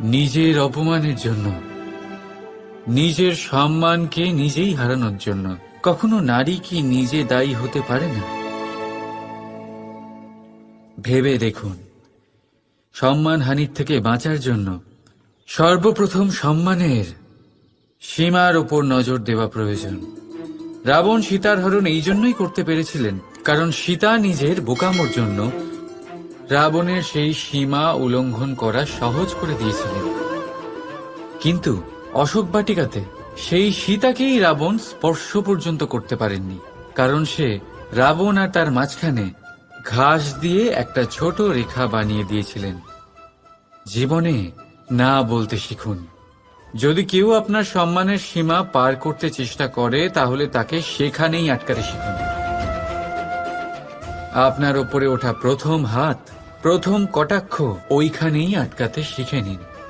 নিজের অপমানের জন্য, নিজের সম্মানকে নিজেই হারানোর জন্য। কখনো নারী কি নিজে দায়ী হতে পারে না? ভেবে দেখুন, সম্মানহানির থেকে বাঁচার জন্য সর্বপ্রথম সম্মানের সীমার ওপর নজর দেওয়া প্রয়োজন। রাবণ সীতার হরণ এই জন্যই করতে পেরেছিলেন কারণ সীতা নিজের বোকামোর জন্য রাবণের সেই সীমা উল্লঙ্ঘন করা সহজ করে দিয়েছিলেন। কিন্তু অশোক বাটিকাতে সেই সীতাকেই রাবণ স্পর্শ পর্যন্ত করতে পারেননি, কারণ সে রাবণ আর তার মাঝখানে ঘাস দিয়ে একটা ছোট রেখা বানিয়ে দিয়েছিলেন। জীবনে না বলতে শিখুন। যদি কেউ আপনার সম্মানের সীমা পার করতে চেষ্টা করে তাহলে তাকে সেখানেই আটকাতে শিখুন। আপনার ওপরে ওঠা প্রথম হাত, প্রথম কটাক্ষ ওইখানেই আটকাতে শিখে নিন।